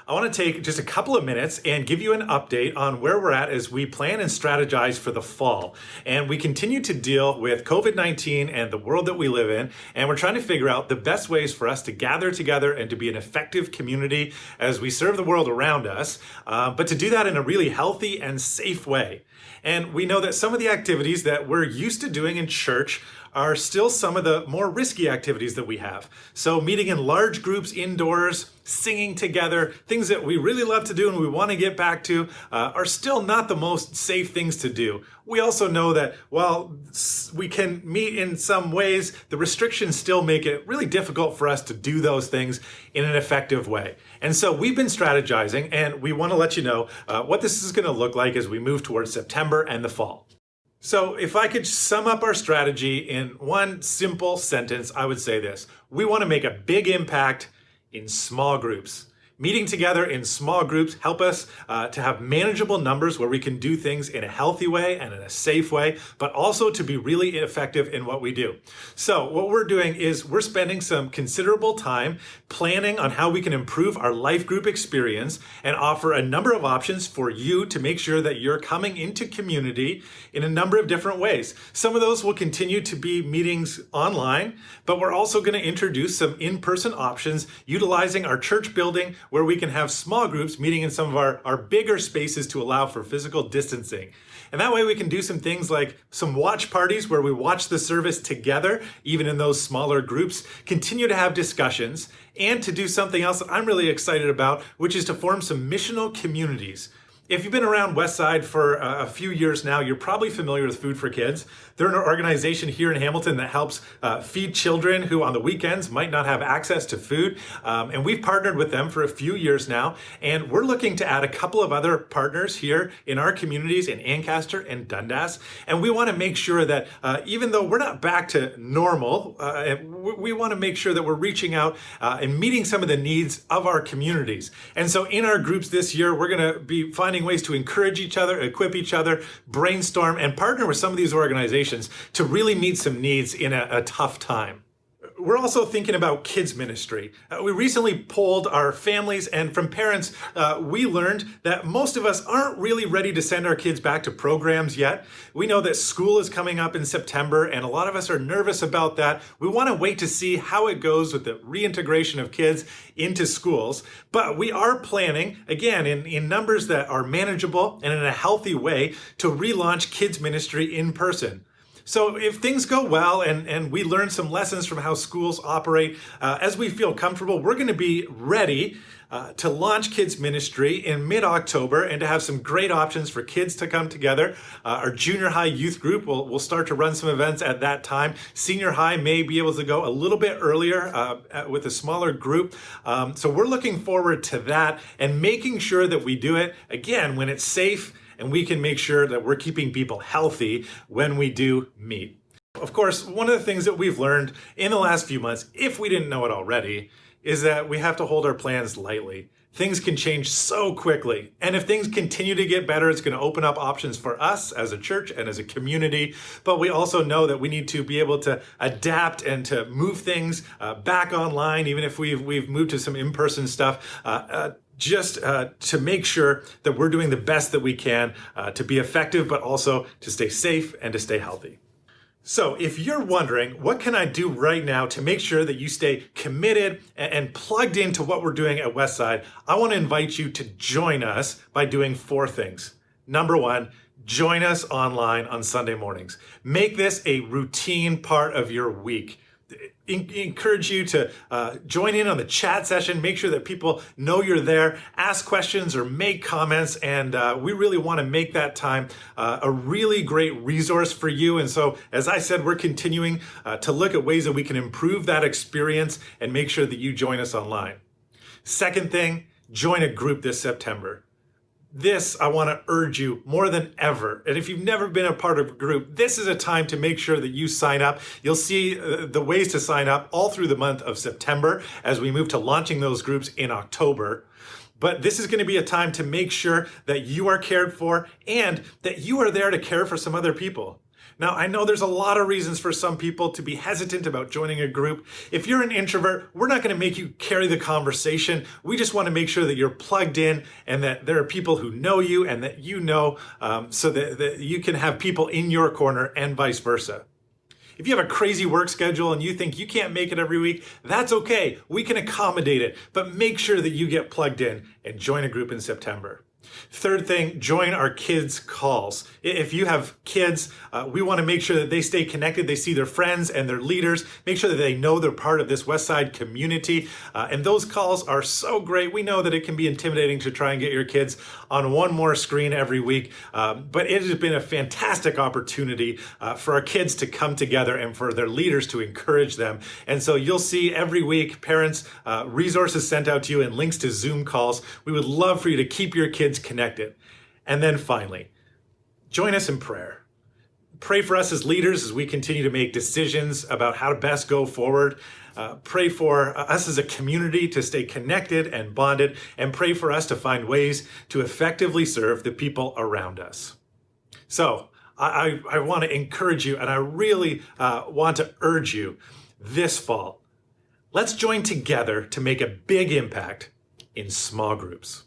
I want to take just a couple of minutes and give you an update on where we're at as we plan and strategize for the fall. And we continue to deal with COVID-19 and the world that we live in, and we're trying to figure out the best ways for us to gather together and to be an effective community as we serve the world around us, but to do that in a really healthy and safe way. And we know that some of the activities that we're used to doing in church are still some of the more risky activities that we have. So meeting in large groups indoors, singing together, things that we really love to do and we want to get back to are still not the most safe things to do. We also know that while we can meet in some ways, the restrictions still make it really difficult for us to do those things in an effective way. And so we've been strategizing, and we want to let you know what this is going to look like as we move towards September and the fall. So if I could sum up our strategy in one simple sentence, I would say this: we want to make a big impact in small groups. Meeting together in small groups help us to have manageable numbers where we can do things in a healthy way and in a safe way, but also to be really effective in what we do. So what we're doing is we're spending some considerable time planning on how we can improve our life group experience and offer a number of options for you to make sure that you're coming into community in a number of different ways. Some of those will continue to be meetings online, but we're also going to introduce some in-person options utilizing our church building, where we can have small groups meeting in some of our bigger spaces to allow for physical distancing. And that way we can do some things like some watch parties where we watch the service together, even in those smaller groups, continue to have discussions, and to do something else that I'm really excited about, which is to form some missional communities. If you've been around Westside for a few years now, you're probably familiar with Food for Kids. They're an organization here in Hamilton that helps feed children who on the weekends might not have access to food. And we've partnered with them for a few years now. And we're looking to add a couple of other partners here in our communities in Ancaster and Dundas. And we want to make sure that even though we're not back to normal, we want to make sure that we're reaching out and meeting some of the needs of our communities. And so in our groups this year, we're going to be finding ways to encourage each other, equip each other, brainstorm, and partner with some of these organizations to really meet some needs in a tough time. We're also thinking about kids ministry. We recently polled our families, and from parents, we learned that most of us aren't really ready to send our kids back to programs yet. We know that school is coming up in September, and a lot of us are nervous about that. We want to wait to see how it goes with the reintegration of kids into schools. But we are planning, again, in numbers that are manageable and in a healthy way, to relaunch kids ministry in person. So if things go well and we learn some lessons from how schools operate, as we feel comfortable, we're going to be ready to launch kids ministry in mid-October and to have some great options for kids to come together. Our junior high youth group will start to run some events at that time. Senior high may be able to go a little bit earlier with a smaller group. So we're looking forward to that and making sure that we do it, again, when it's safe, and we can make sure that we're keeping people healthy when we do meet. Of course, one of the things that we've learned in the last few months, if we didn't know it already, is that we have to hold our plans lightly. Things can change so quickly. And if things continue to get better, it's going to open up options for us as a church and as a community. But we also know that we need to be able to adapt and to move things back online, even if we've moved to some in-person stuff. Just to make sure that we're doing the best that we can to be effective, but also to stay safe and to stay healthy. So if you're wondering, what can I do right now to make sure that you stay committed and plugged into what we're doing at Westside, I want to invite you to join us by doing 4 things. Number 1, join us online on Sunday mornings. Make this a routine part of your week. Encourage you to join in on the chat session. Make sure that people know you're there. Ask questions or make comments, and we really want to make that time a really great resource for you. And so, as I said, we're continuing to look at ways that we can improve that experience and make sure that you join us online. Second thing, join a group this September. This, I want to urge you more than ever. And if you've never been a part of a group, this is a time to make sure that you sign up. You'll see the ways to sign up all through the month of September as we move to launching those groups in October. But this is going to be a time to make sure that you are cared for and that you are there to care for some other people. Now, I know there's a lot of reasons for some people to be hesitant about joining a group. If you're an introvert, we're not going to make you carry the conversation. We just want to make sure that you're plugged in and that there are people who know you and that you know, so that you can have people in your corner and vice versa. If you have a crazy work schedule and you think you can't make it every week, that's okay. We can accommodate it, but make sure that you get plugged in and join a group in September. Third thing, join our kids' calls. If you have kids, we want to make sure that they stay connected. They see their friends and their leaders. Make sure that they know they're part of this Westside community. And those calls are so great. We know that it can be intimidating to try and get your kids on one more screen every week. But it has been a fantastic opportunity for our kids to come together and for their leaders to encourage them. And so you'll see every week, parents, resources sent out to you and links to Zoom calls. We would love for you to keep your kids connected. And then finally, join us in prayer. Pray for us as leaders as we continue to make decisions about how to best go forward. Pray for us as a community to stay connected and bonded, and pray for us to find ways to effectively serve the people around us. So I want to encourage you, and I really want to urge you this fall. Let's join together to make a big impact in small groups.